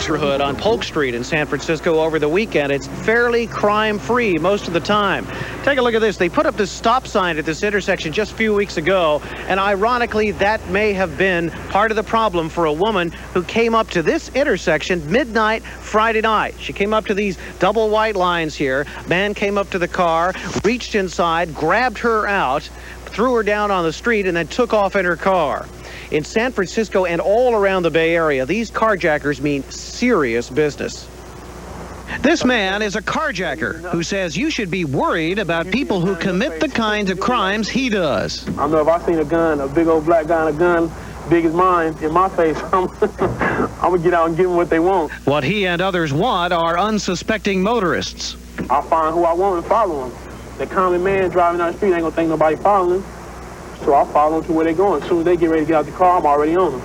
neighborhood on Polk Street in San Francisco over the weekend. It's fairly crime-free most of the time. Take a look at this. They put up this stop sign at this intersection just a few weeks ago, and ironically, that may have been part of the problem for a woman who came up to this intersection midnight Friday night. She came up to these double white lines here. Man came up to the car, reached inside, grabbed her out, threw her down on the street, and then took off in her car. In San Francisco and all around the Bay Area, these carjackers mean serious business. This man is a carjacker who says you should be worried about people who commit the kinds of crimes he does. I know if I seen a gun, a big old black guy and a gun big as mine in my face, I'm going to get out and give them what they want. What he and others want are unsuspecting motorists. I'll find who I want and follow them. The common man driving down the street ain't going to think nobody following him. So I'll follow them to where they're going. As soon as they get ready to get out the car, I'm already on them.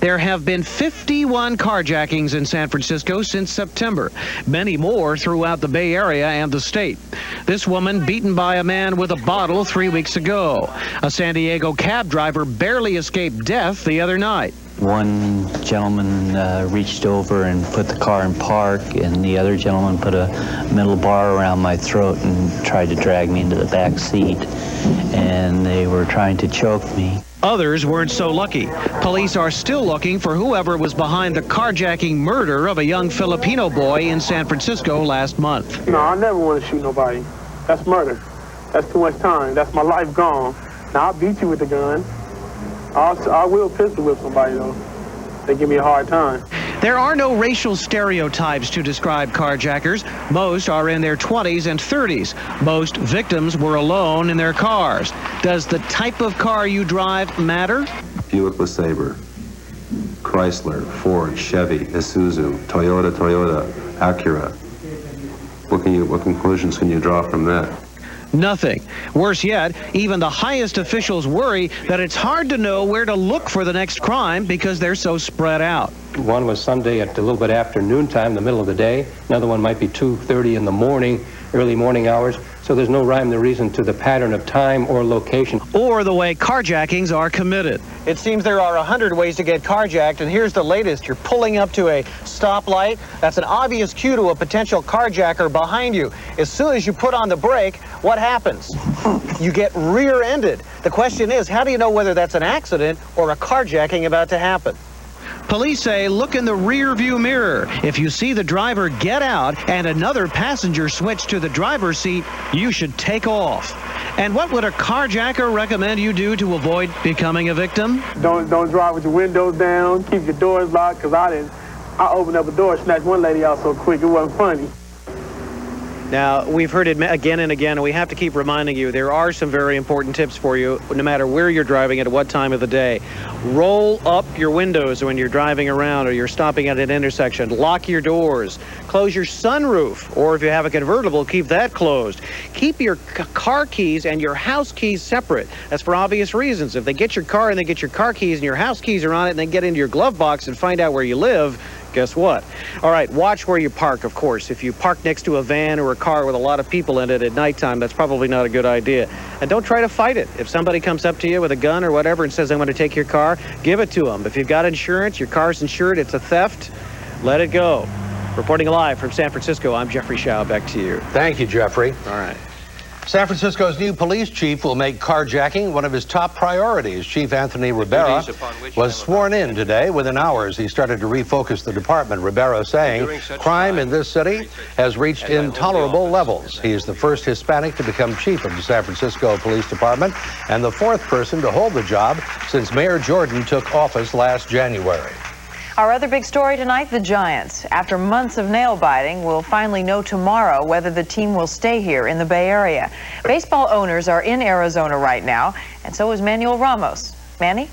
There have been 51 carjackings in San Francisco since September, many more throughout the Bay Area and the state. This woman beaten by a man with a bottle 3 weeks ago. A San Diego cab driver barely escaped death the other night. One gentleman reached over and put the car in park, and the other gentleman put a metal bar around my throat and tried to drag me into the back seat, and they were trying to choke me. Others weren't so lucky. Police are still looking for whoever was behind the carjacking murder of a young Filipino boy in San Francisco last month. No, I never want to shoot nobody. That's murder. That's too much time. That's my life gone. Now, I'll beat you with the gun. I will pistol whip somebody, though. They give me a hard time. There are no racial stereotypes to describe carjackers. Most are in their 20s and 30s. Most victims were alone in their cars. Does the type of car you drive matter? Buick LeSabre, Chrysler, Ford, Chevy, Isuzu, Toyota, Acura. What conclusions can you draw from that? Nothing. Worse yet, even the highest officials worry that it's hard to know where to look for the next crime because they're so spread out. One was Sunday at a little bit after noontime, the middle of the day. Another one might be 2:30 in the morning, early morning hours. So there's no rhyme or reason to the pattern of time or location. Or the way carjackings are committed. It seems there are 100 ways to get carjacked, and here's the latest. You're pulling up to a stoplight. That's an obvious cue to a potential carjacker behind you. As soon as you put on the brake, what happens? You get rear-ended. The question is, how do you know whether that's an accident or a carjacking about to happen? Police say look in the rear-view mirror. If you see the driver get out and another passenger switch to the driver's seat, you should take off. And what would a carjacker recommend you do to avoid becoming a victim? Don't drive with your windows down. Keep your doors locked, because I opened up a door, snatched one lady out so quick it wasn't funny. Now, we've heard it again and again, and we have to keep reminding you, there are some very important tips for you, no matter where you're driving at what time of the day. Roll up your windows when you're driving around or you're stopping at an intersection. Lock your doors. Close your sunroof, or if you have a convertible, keep that closed. Keep your car keys and your house keys separate. That's for obvious reasons. If they get your car and they get your car keys and your house keys are on it and they get into your glove box and find out where you live, guess what? All right, watch where you park, of course. If you park next to a van or a car with a lot of people in it at nighttime, that's probably not a good idea. And don't try to fight it. If somebody comes up to you with a gun or whatever and says, I'm going to take your car, give it to them. If you've got insurance, your car's insured, it's a theft, let it go. Reporting live from San Francisco, I'm Jeffrey Shao. Back to you. Thank you, Jeffrey. All right. San Francisco's new police chief will make carjacking one of his top priorities. Chief Anthony Rivera was sworn in today. Within hours, he started to refocus the department. Rivera saying crime in this city has reached intolerable levels. He is the first Hispanic to become chief of the San Francisco Police Department and the fourth person to hold the job since Mayor Jordan took office last January. Our other big story tonight, the Giants. After months of nail biting, we'll finally know tomorrow whether the team will stay here in the Bay Area. Baseball owners are in Arizona right now, and so is Manuel Ramos. Manny?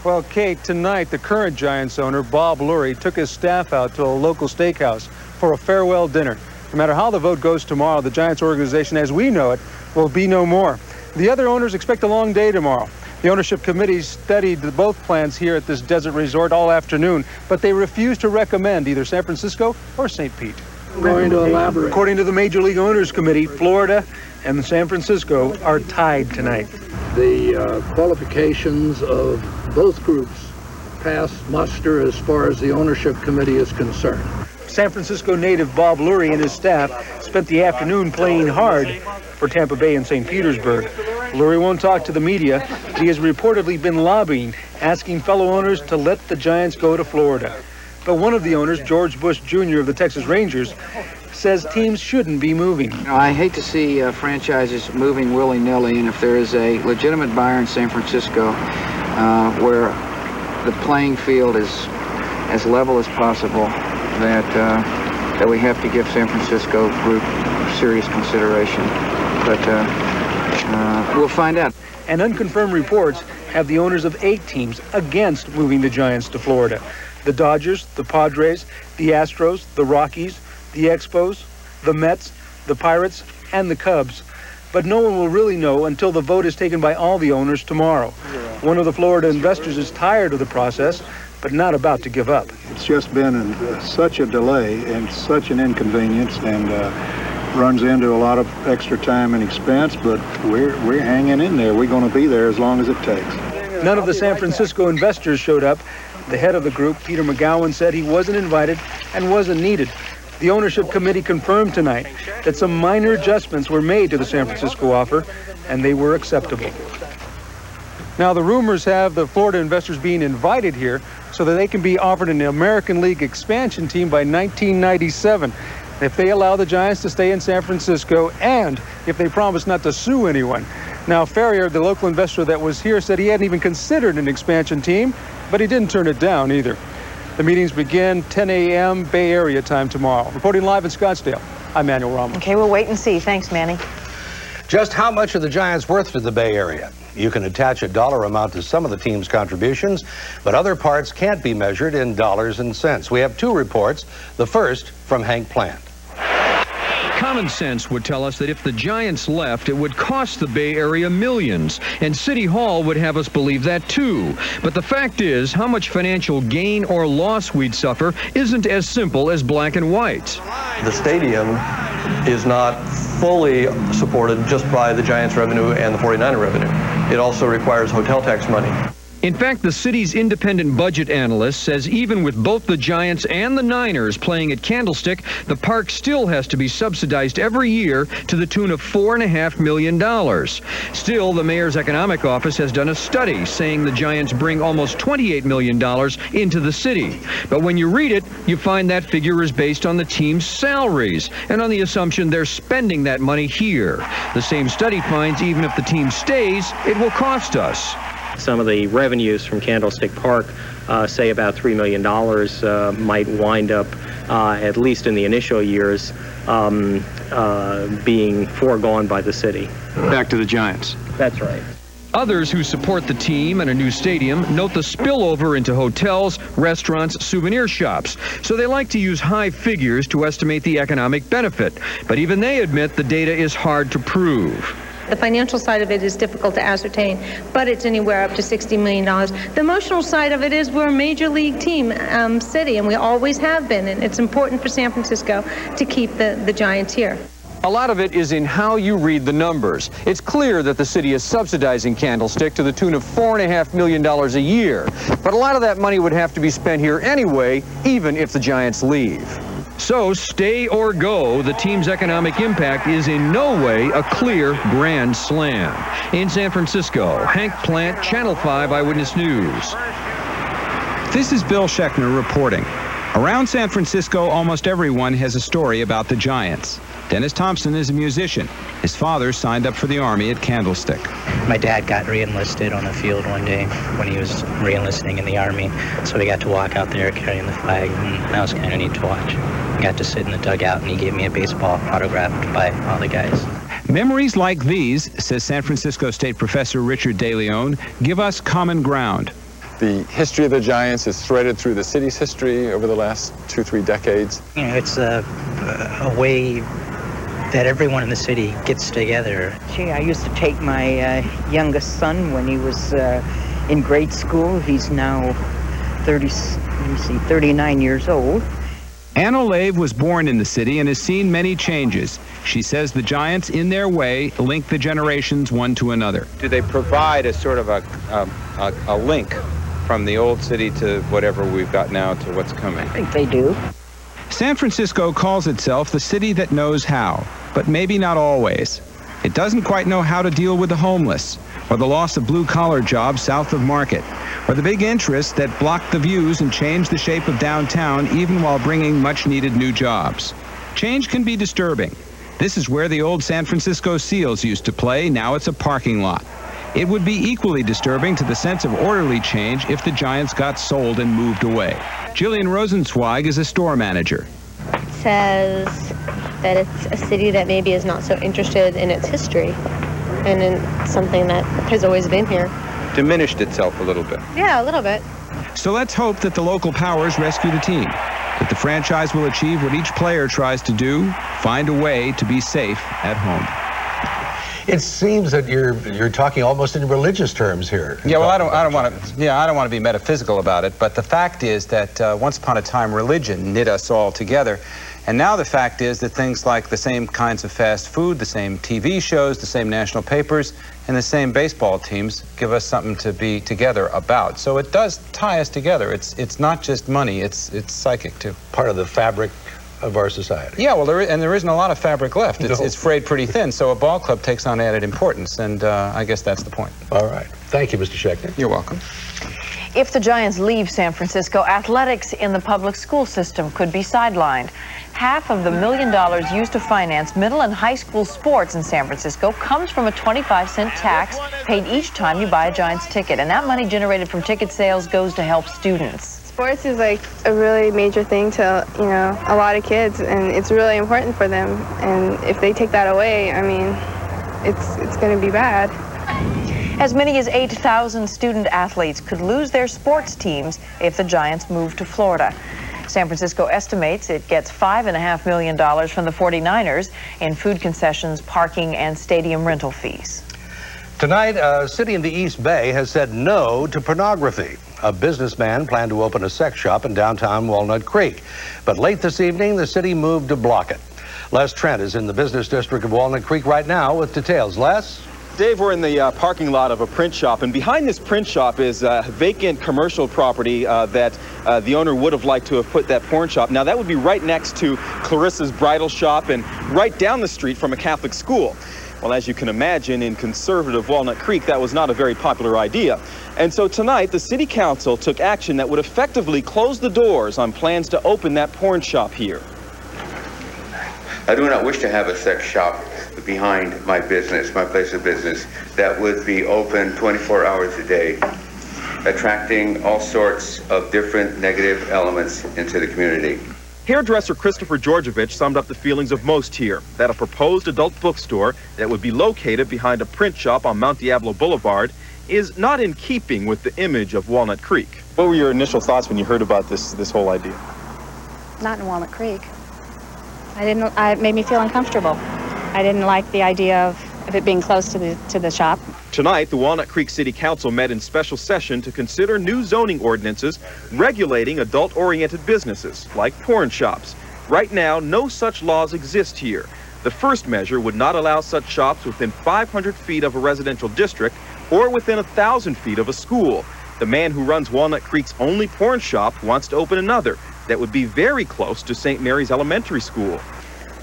Well, Kate, tonight the current Giants owner, Bob Lurie, took his staff out to a local steakhouse for a farewell dinner. No matter how the vote goes tomorrow, the Giants organization as we know it will be no more. The other owners expect a long day tomorrow. The ownership committee studied both plans here at this desert resort all afternoon, but they refused to recommend either San Francisco or St. Pete. Going to elaborate. According to the Major League Owners Committee, Florida and San Francisco are tied tonight. The qualifications of both groups pass muster as far as the ownership committee is concerned. San Francisco native Bob Lurie and his staff spent the afternoon playing hard for Tampa Bay and St. Petersburg. Lurie won't talk to the media, but he has reportedly been lobbying, asking fellow owners to let the Giants go to Florida. But one of the owners, George Bush Jr. of the Texas Rangers, says teams shouldn't be moving. I hate to see franchises moving willy-nilly, and if there is a legitimate buyer in San Francisco where the playing field is as level as possible, that we have to give San Francisco group serious consideration. But we'll find out. And unconfirmed reports have the owners of 8 teams against moving the Giants to Florida. The Dodgers, the Padres, the Astros, the Rockies, the Expos, the Mets, the Pirates, and the Cubs. But no one will really know until the vote is taken by all the owners tomorrow. One of the Florida investors is tired of the process, but not about to give up. It's just been such a delay and such an inconvenience, and runs into a lot of extra time and expense, but we're hanging in there. We're going to be there as long as it takes. None of the San Francisco investors showed up. The head of the group, Peter McGowan, said he wasn't invited and wasn't needed. The ownership committee confirmed tonight that some minor adjustments were made to the San Francisco offer, and they were acceptable. Now, the rumors have the Florida investors being invited here so that they can be offered an American League expansion team by 1997. If they allow the Giants to stay in San Francisco, and if they promise not to sue anyone. Now, Ferrier, the local investor that was here, said he hadn't even considered an expansion team, but he didn't turn it down either. The meetings begin 10 a.m. Bay Area time tomorrow. Reporting live in Scottsdale, I'm Manuel Ramos. Okay, we'll wait and see. Thanks, Manny. Just how much are the Giants worth to the Bay Area? You can attach a dollar amount to some of the team's contributions, but other parts can't be measured in dollars and cents. We have 2 reports. The first from Hank Plant. Common sense would tell us that if the Giants left, it would cost the Bay Area millions, and City Hall would have us believe that too. But the fact is, how much financial gain or loss we'd suffer isn't as simple as black and white. The stadium is not fully supported just by the Giants revenue and the 49er revenue. It also requires hotel tax money. In fact, the city's independent budget analyst says even with both the Giants and the Niners playing at Candlestick, the park still has to be subsidized every year to the tune of $4.5 million. Still, the mayor's economic office has done a study saying the Giants bring almost $28 million into the city. But when you read it, you find that figure is based on the team's salaries and on the assumption they're spending that money here. The same study finds even if the team stays, it will cost us. Some of the revenues from Candlestick Park, say about $3 million, might wind up, at least in the initial years, being foregone by the city. Back to the Giants. That's right. Others who support the team and a new stadium note the spillover into hotels, restaurants, souvenir shops. So they like to use high figures to estimate the economic benefit. But even they admit the data is hard to prove. The financial side of it is difficult to ascertain, but it's anywhere up to $60 million. The emotional side of it is we're a major league team, city, and we always have been, and it's important for San Francisco to keep the Giants here. A lot of it is in how you read the numbers. It's clear that the city is subsidizing Candlestick to the tune of $4.5 million a year. But a lot of that money would have to be spent here anyway, even if the Giants leave. So, stay or go, the team's economic impact is in no way a clear grand slam. In San Francisco, Hank Plant, Channel 5 Eyewitness News. This is Bill Schechner reporting. Around San Francisco, almost everyone has a story about the Giants. Dennis Thompson is a musician. His father signed up for the Army at Candlestick. My dad got re-enlisted on the field one day when he was re-enlisting in the Army, so we got to walk out there carrying the flag, and that was kind of neat to watch. I got to sit in the dugout, and he gave me a baseball autographed by all the guys. Memories like these, says San Francisco State Professor Richard DeLeon, give us common ground. The history of the Giants is threaded through the city's history over the last 2-3 decades. You know, it's a way that everyone in the city gets together. Gee, I used to take my youngest son when he was in grade school. He's now 39 years old. Ann Olave was born in the city and has seen many changes. She says the Giants, in their way, link the generations one to another. Do they provide a sort of a link from the old city to whatever we've got now to what's coming? I think they do. San Francisco calls itself the city that knows how, but maybe not always. It doesn't quite know how to deal with the homeless, or the loss of blue-collar jobs south of Market, or the big interests that block the views and change the shape of downtown even while bringing much-needed new jobs. Change can be disturbing. This is where the old San Francisco Seals used to play. Now it's a parking lot. It would be equally disturbing to the sense of orderly change if the Giants got sold and moved away. Jillian Rosenzweig is a store manager. It says that it's a city that maybe is not so interested in its history and in something that has always been here. Diminished itself a little bit. Yeah, a little bit. So let's hope that the local powers rescue the team, that the franchise will achieve what each player tries to do, find a way to be safe at home. It seems that you're talking almost in religious terms here. Yeah, well, I don't want to be metaphysical about it, but the fact is that once upon a time religion knit us all together, and now the fact is that things like the same kinds of fast food, the same TV shows, the same national papers, and the same baseball teams give us something to be together about. So it does tie us together. It's not just money, it's psychic too. Part of the fabric of our society. Yeah, well, there isn't a lot of fabric left. It's frayed pretty thin, so a ball club takes on added importance, and I guess that's the point. All right. Thank you, Mr. Schechner. You're welcome. If the Giants leave San Francisco, athletics in the public school system could be sidelined. Half of the $1 million used to finance middle and high school sports in San Francisco comes from a 25-cent tax paid each time you buy a Giants ticket, and that money generated from ticket sales goes to help students. Sports is like a really major thing to, a lot of kids, and it's really important for them. And if they take that away, I mean, it's going to be bad. As many as 8,000 student athletes could lose their sports teams if the Giants move to Florida. San Francisco estimates it gets $5.5 million from the 49ers in food concessions, parking, and stadium rental fees. Tonight, a city in the East Bay has said no to pornography. A businessman planned to open a sex shop in downtown Walnut Creek. But late this evening, the city moved to block it. Les Trent is in the business district of Walnut Creek right now with details. Les? Dave, we're in the parking lot of a print shop, and behind this print shop is vacant commercial property that the owner would have liked to have put that porn shop. Now, that would be right next to Clarissa's bridal shop and right down the street from a Catholic school. Well, as you can imagine, in conservative Walnut Creek, that was not a very popular idea. And so tonight, the city council took action that would effectively close the doors on plans to open that porn shop here. I do not wish to have a sex shop behind my business, my place of business, that would be open 24 hours a day, attracting all sorts of different negative elements into the community. Hairdresser Christopher Georgievich summed up the feelings of most here, that a proposed adult bookstore that would be located behind a print shop on Mount Diablo Boulevard is not in keeping with the image of Walnut Creek. What were your initial thoughts when you heard about this whole idea? Not in Walnut Creek. It made me feel uncomfortable. I didn't like the idea of it being close to the shop. Tonight, the Walnut Creek City Council met in special session to consider new zoning ordinances regulating adult-oriented businesses like porn shops. Right now, no such laws exist here. The first measure would not allow such shops within 500 feet of a residential district or within 1,000 feet of a school. The man who runs Walnut Creek's only porn shop wants to open another that would be very close to St. Mary's Elementary School.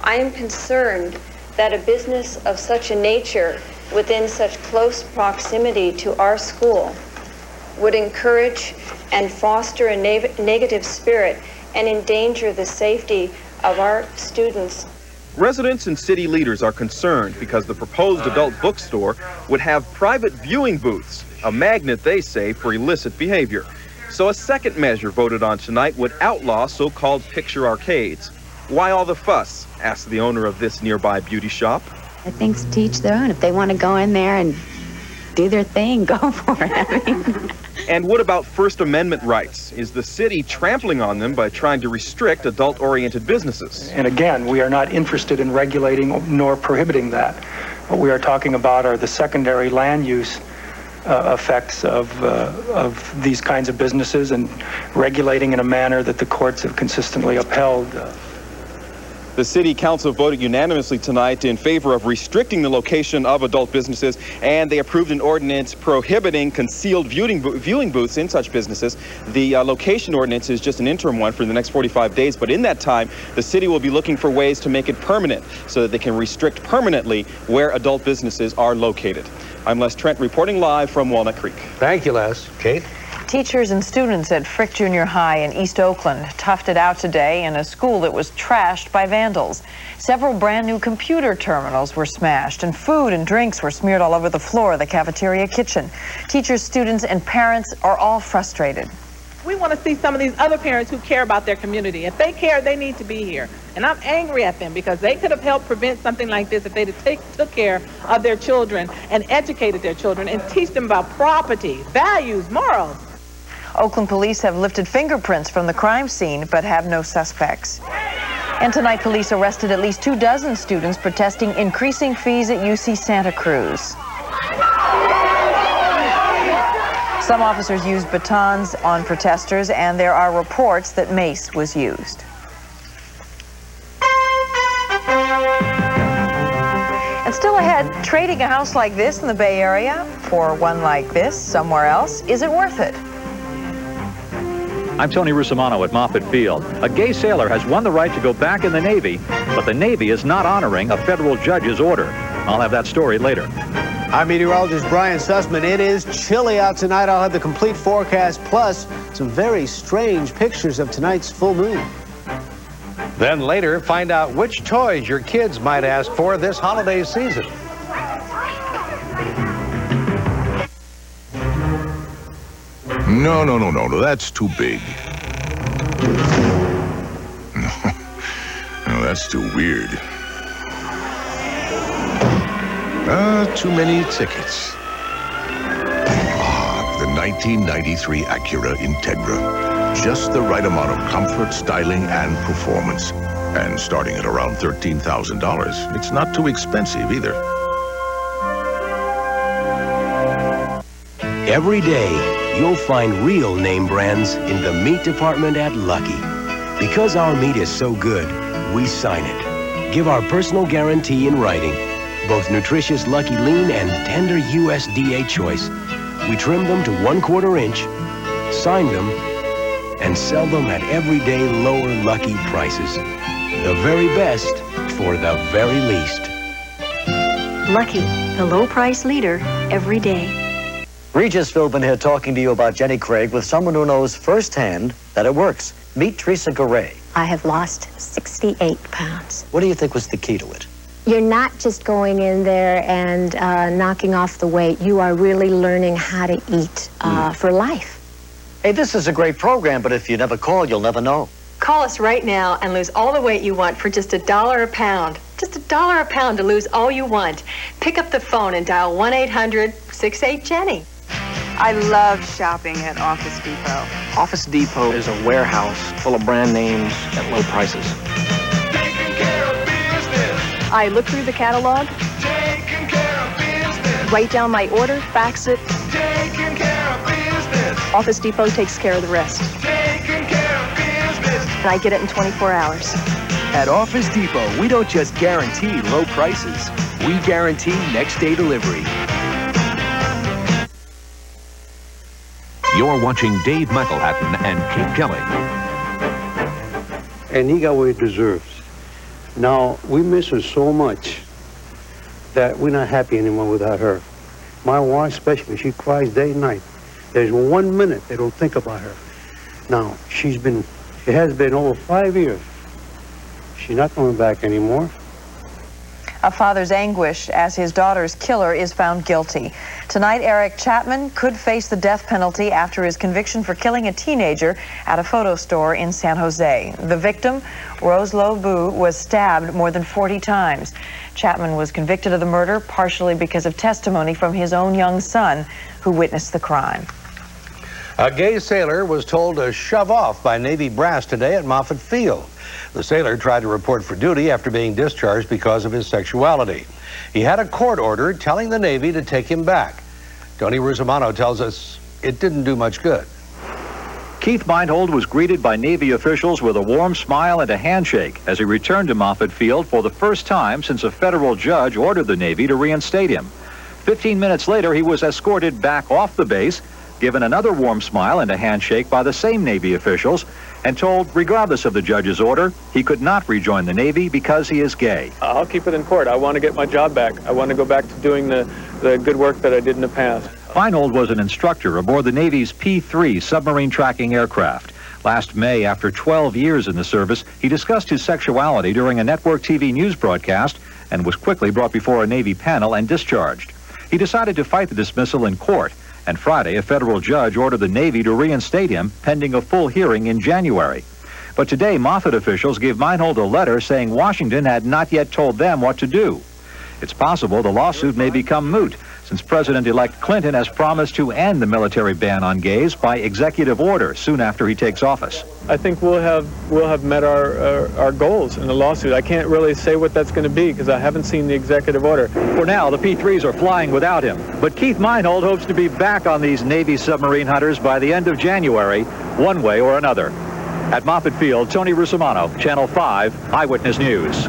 I am concerned that a business of such a nature within such close proximity to our school would encourage and foster a negative spirit and endanger the safety of our students. Residents and city leaders are concerned because the proposed adult bookstore would have private viewing booths, a magnet, they say, for illicit behavior. So a second measure voted on tonight would outlaw so-called picture arcades. Why all the fuss? Asked the owner of this nearby beauty shop. I think to each their own. If they want to go in there and do their thing, go for it. And what about First Amendment rights? Is the city trampling on them by trying to restrict adult-oriented businesses? And again, we are not interested in regulating nor prohibiting that. What we are talking about are the secondary land use effects of these kinds of businesses and regulating in a manner that the courts have consistently upheld. The City Council voted unanimously tonight in favor of restricting the location of adult businesses, and they approved an ordinance prohibiting concealed viewing booths in such businesses. The location ordinance is just an interim one for the next 45 days, but in that time, the city will be looking for ways to make it permanent so that they can restrict permanently where adult businesses are located. I'm Les Trent reporting live from Walnut Creek. Thank you, Les. Kate? Teachers and students at Frick Junior High in East Oakland toughed it out today in a school that was trashed by vandals. Several brand new computer terminals were smashed, and food and drinks were smeared all over the floor of the cafeteria kitchen. Teachers, students, and parents are all frustrated. We want to see some of these other parents who care about their community. If they care, they need to be here. And I'm angry at them because they could have helped prevent something like this if they'd have took care of their children and educated their children and teach them about property, values, morals. Oakland police have lifted fingerprints from the crime scene but have no suspects. And tonight, police arrested at least 24 students protesting increasing fees at UC Santa Cruz. Some officers used batons on protesters, and there are reports that mace was used. And still ahead, trading a house like this in the Bay Area for one like this somewhere else, is it worth it? I'm Tony Russimano at Moffett Field. A gay sailor has won the right to go back in the Navy, but the Navy is not honoring a federal judge's order. I'll have that story later. I'm meteorologist Brian Sussman. It is chilly out tonight. I'll have the complete forecast, plus some very strange pictures of tonight's full moon. Then later, find out which toys your kids might ask for this holiday season. No, that's too big. No, that's too weird. Too many tickets. The 1993 Acura Integra. Just the right amount of comfort, styling, and performance. And starting at around $13,000. It's not too expensive either. Every day, you'll find real name brands in the meat department at Lucky. Because our meat is so good, we sign it. Give our personal guarantee in writing. Both nutritious Lucky Lean and tender USDA choice. We trim them to 1/4 inch, sign them, and sell them at everyday lower Lucky prices. The very best for the very least. Lucky, the low price leader every day. Regis Philbin here talking to you about Jenny Craig with someone who knows firsthand that it works. Meet Teresa Garay. I have lost 68 pounds. What do you think was the key to it? You're not just going in there and knocking off the weight. You are really learning how to eat for life. Hey, this is a great program, but if you never call, you'll never know. Call us right now and lose all the weight you want for just $1 a pound. Just $1 a pound to lose all you want. Pick up the phone and dial 1-800-68-JENNY. I love shopping at Office Depot. Office Depot is a warehouse full of brand names at low prices. I look through the catalog, write down my order, fax it. Office Depot takes care of the rest. And I get it in 24 hours. At Office Depot, we don't just guarantee low prices. We guarantee next day delivery. You're watching Dave McElhatton and Kate Kelly. And he got what he deserves. Now, we miss her so much that we're not happy anymore without her. My wife especially, she cries day and night. There's 1 minute they don't think about her. Now, she has been over 5 years. She's not coming back anymore. A father's anguish as his daughter's killer is found guilty. Tonight, Eric Chapman could face the death penalty after his conviction for killing a teenager at a photo store in San Jose. The victim, Rose Lobu, was stabbed more than 40 times. Chapman was convicted of the murder partially because of testimony from his own young son who witnessed the crime. A gay sailor was told to shove off by Navy brass today at Moffett Field. The sailor tried to report for duty after being discharged because of his sexuality. He had a court order telling the Navy to take him back. Tony Russimano tells us it didn't do much good. Keith Meinhold was greeted by Navy officials with a warm smile and a handshake as he returned to Moffett Field for the first time since a federal judge ordered the Navy to reinstate him. 15 minutes later, he was escorted back off the base, given another warm smile and a handshake by the same Navy officials, and told, regardless of the judge's order, he could not rejoin the Navy because he is gay. I'll keep it in court. I want to get my job back. I want to go back to doing the good work that I did in the past. Feinhold was an instructor aboard the Navy's P-3 submarine tracking aircraft. Last May, after 12 years in the service, he discussed his sexuality during a network TV news broadcast and was quickly brought before a Navy panel and discharged. He decided to fight the dismissal in court, and Friday, a federal judge ordered the Navy to reinstate him pending a full hearing in January. But today, Moffett officials gave Meinhold a letter saying Washington had not yet told them what to do. It's possible the lawsuit may become moot, since President-elect Clinton has promised to end the military ban on gays by executive order soon after he takes office. I think we'll have met our goals in the lawsuit. I can't really say what that's going to be because I haven't seen the executive order. For now, the P-3s are flying without him, but Keith Meinhold hopes to be back on these Navy submarine hunters by the end of January, one way or another. At Moffett Field, Tony Rusomano, Channel 5, Eyewitness News.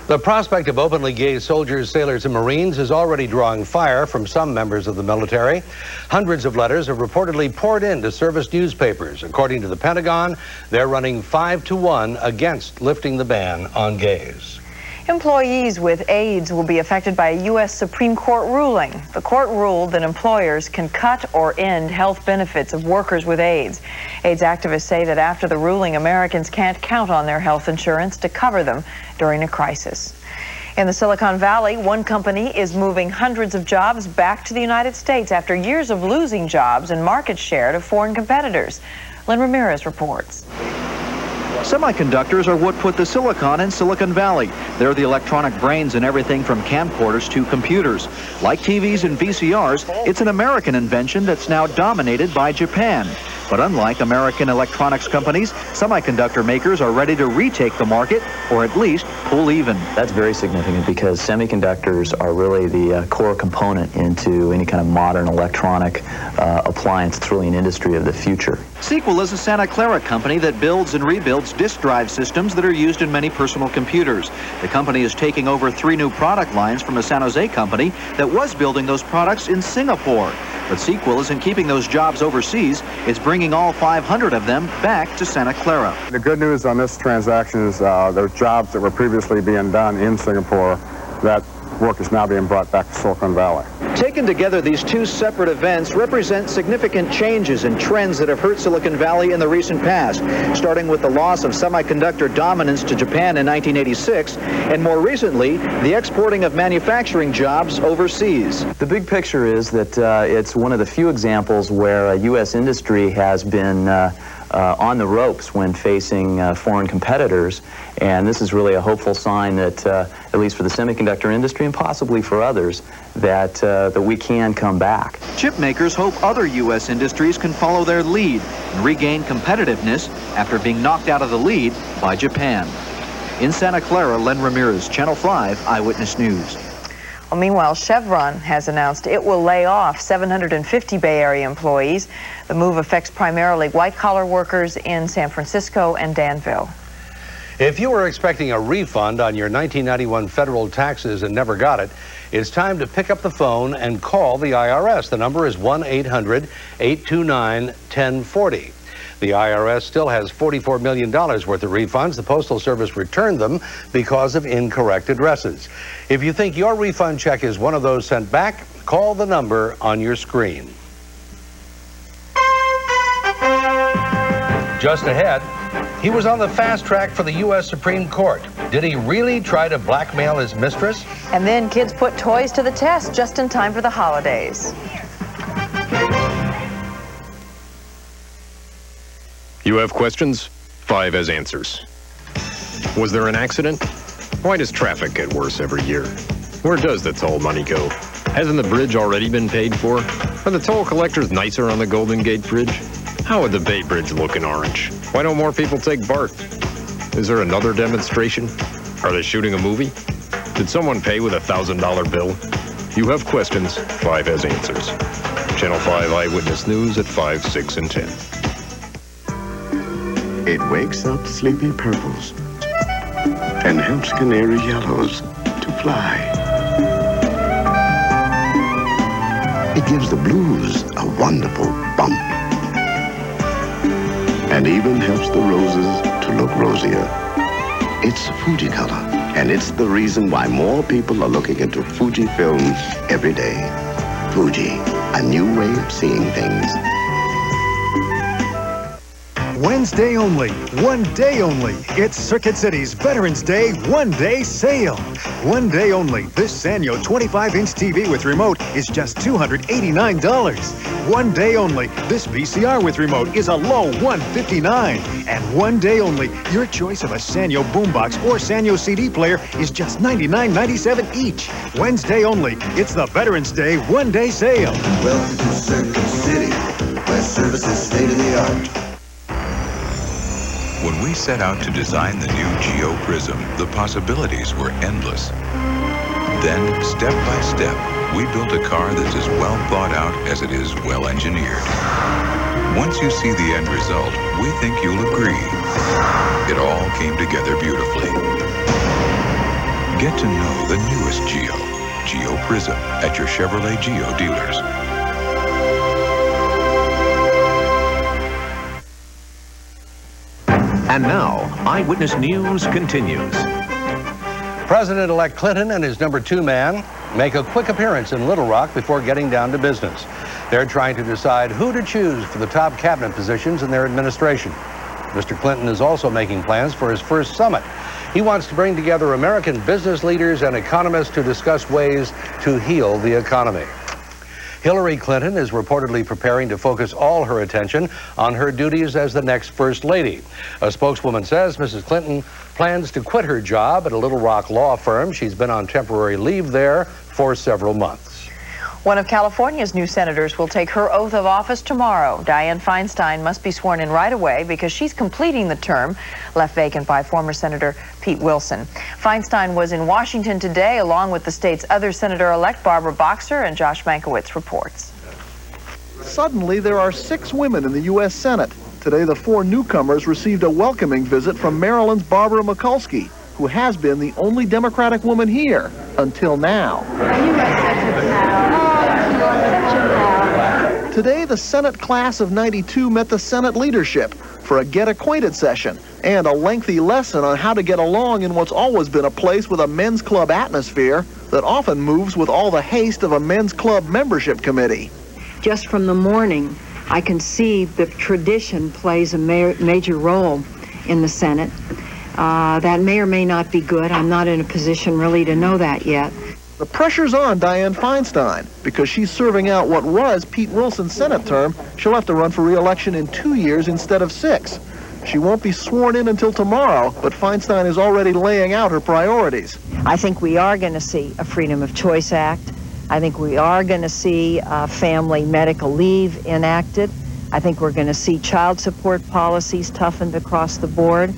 The prospect of openly gay soldiers, sailors, and Marines is already drawing fire from some members of the military. Hundreds of letters have reportedly poured into service newspapers. According to the Pentagon, they're running 5-1 against lifting the ban on gays. Employees with AIDS will be affected by a U.S. Supreme Court ruling. The court ruled that employers can cut or end health benefits of workers with AIDS. AIDS activists say that after the ruling, Americans can't count on their health insurance to cover them during a crisis. In the Silicon Valley, one company is moving hundreds of jobs back to the United States after years of losing jobs and market share to foreign competitors. Lynn Ramirez reports. Semiconductors are what put the silicon in Silicon Valley. They're the electronic brains in everything from camcorders to computers. Like TVs and VCRs, it's an American invention that's now dominated by Japan. But unlike American electronics companies, semiconductor makers are ready to retake the market, or at least pull even. That's very significant because semiconductors are really the core component into any kind of modern electronic appliance. It's really an industry of the future. Sequel is a Santa Clara company that builds and rebuilds disk drive systems that are used in many personal computers. The company is taking over 3 new product lines from a San Jose company that was building those products in Singapore. But Sequel isn't keeping those jobs overseas. It's bringing all 500 of them back to Santa Clara. The good news on this transaction is those jobs that were previously being done in Singapore, that work is now being brought back to Silicon Valley. Taken together, these two separate events represent significant changes and trends that have hurt Silicon Valley in the recent past, starting with the loss of semiconductor dominance to Japan in 1986, and more recently, the exporting of manufacturing jobs overseas. The big picture is that it's one of the few examples where U.S. industry has been on the ropes when facing foreign competitors, and this is really a hopeful sign that, at least for the semiconductor industry and possibly for others, that we can come back. Chip makers hope other U.S. industries can follow their lead and regain competitiveness after being knocked out of the lead by Japan. In Santa Clara, Len Ramirez, Channel 5, Eyewitness News. Well, meanwhile, Chevron has announced it will lay off 750 Bay Area employees. The move affects primarily white-collar workers in San Francisco and Danville. If you were expecting a refund on your 1991 federal taxes and never got it, it's time to pick up the phone and call the IRS. The number is 1-800-829-1040. The IRS still has $44 million worth of refunds. The Postal Service returned them because of incorrect addresses. If you think your refund check is one of those sent back, call the number on your screen. Just ahead, he was on the fast track for the U.S. Supreme Court. Did he really try to blackmail his mistress? And then kids put toys to the test just in time for the holidays. You have questions? 5 has answers. Was there an accident? Why does traffic get worse every year? Where does the toll money go? Hasn't the bridge already been paid for? Are the toll collectors nicer on the Golden Gate Bridge? How would the Bay Bridge look in orange? Why don't more people take BART? Is there another demonstration? Are they shooting a movie? Did someone pay with a $1,000 bill? You have questions, 5 has answers. Channel 5 Eyewitness News at 5, 6, and 10. It wakes up sleepy purples and helps canary yellows to fly. It gives the blues a wonderful bump and even helps the roses to look rosier. It's Fuji color, and it's the reason why more people are looking into Fuji films every day. Fuji, a new way of seeing things. Wednesday only, one day only. It's Circuit City's Veterans Day one-day sale. One day only. This Sanyo 25-inch TV with remote is just $289. One day only. This VCR with remote is a low $159. And one day only, your choice of a Sanyo boombox or Sanyo CD player is just $99.97 each. Wednesday only. It's the Veterans Day one-day sale. Welcome to Circuit City, where service is state-of-the-art. When we set out to design the new Geo Prism, the possibilities were endless. Then, step by step, we built a car that's as well thought out as it is well engineered. Once you see the end result, we think you'll agree. It all came together beautifully. Get to know the newest Geo Prism, at your Chevrolet Geo dealers. And now, Eyewitness News continues. President-elect Clinton and his number 2 man make a quick appearance in Little Rock before getting down to business. They're trying to decide who to choose for the top cabinet positions in their administration. Mr. Clinton is also making plans for his first summit. He wants to bring together American business leaders and economists to discuss ways to heal the economy. Hillary Clinton is reportedly preparing to focus all her attention on her duties as the next First Lady. A spokeswoman says Mrs. Clinton plans to quit her job at a Little Rock law firm. She's been on temporary leave there for several months. One of California's new senators will take her oath of office tomorrow. Dianne Feinstien must be sworn in right away because she's completing the term left vacant by former Senator Pete Wilson. Feinstein was in Washington today along with the state's other Senator-elect Barbara Boxer, and Josh Mankiewicz reports. Suddenly, there are 6 women in the U.S. Senate. Today, the 4 newcomers received a welcoming visit from Maryland's Barbara Mikulski, who has been the only Democratic woman here until now. Today, the Senate class of '92 met the Senate leadership for a get-acquainted session and a lengthy lesson on how to get along in what's always been a place with a men's club atmosphere that often moves with all the haste of a men's club membership committee. Just from the morning, I can see the tradition plays a major role in the Senate. That may or may not be good. I'm not in a position really to know that yet. The pressure's on Dianne Feinstien because she's serving out what was Pete Wilson's Senate term. She'll have to run for re-election in 2 years instead of 6. She won't be sworn in until tomorrow, but Feinstein is already laying out her priorities. I think we are going to see a Freedom of Choice Act. I think we are going to see family medical leave enacted. I think we're going to see child support policies toughened across the board.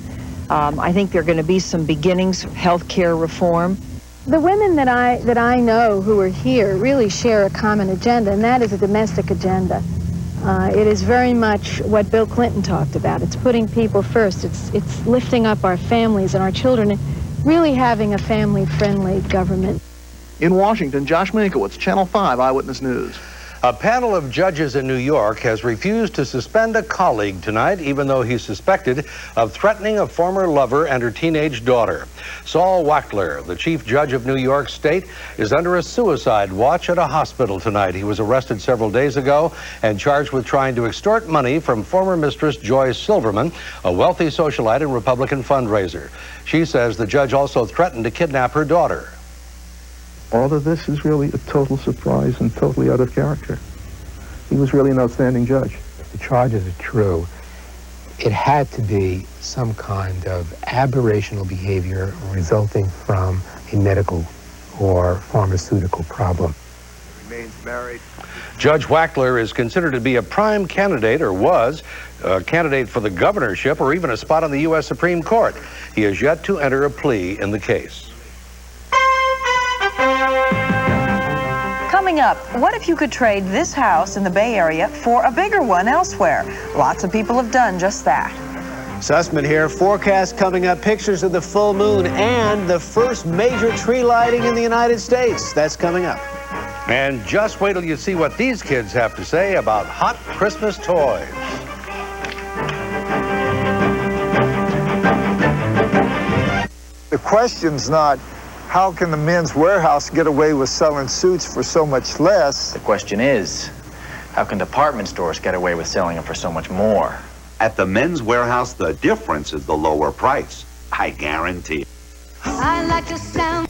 I think there are going to be some beginnings of health care reform. The women that I know who are here really share a common agenda, and that is a domestic agenda. It is very much what Bill Clinton talked about. It's putting people first. It's lifting up our families and our children, and really having a family-friendly government. In Washington, Josh Mankiewicz, Channel 5 Eyewitness News. A panel of judges in New York has refused to suspend a colleague tonight, even though he's suspected of threatening a former lover and her teenage daughter. Saul Wachtler, the chief judge of New York State, is under a suicide watch at a hospital tonight. He was arrested several days ago and charged with trying to extort money from former mistress Joyce Silverman, a wealthy socialite and Republican fundraiser. She says the judge also threatened to kidnap her daughter. All of this is really a total surprise and totally out of character. He was really an outstanding judge. If the charges are true, it had to be some kind of aberrational behavior resulting from a medical or pharmaceutical problem. Remains married. Judge Wachtler is considered to be a prime candidate, or was a candidate for the governorship or even a spot on the U.S. Supreme Court. He has yet to enter a plea in the case. Coming up, what if you could trade this house in the Bay Area for a bigger one elsewhere? Lots of people have done just that. Sussman here. Forecast coming up. Pictures of the full moon and the first major tree lighting in the United States. That's coming up. And just wait till you see what these kids have to say about hot Christmas toys. The question's not, how can the Men's Warehouse get away with selling suits for so much less? The question is, how can department stores get away with selling them for so much more? At the Men's Warehouse, the difference is the lower price. I guarantee. I like to sound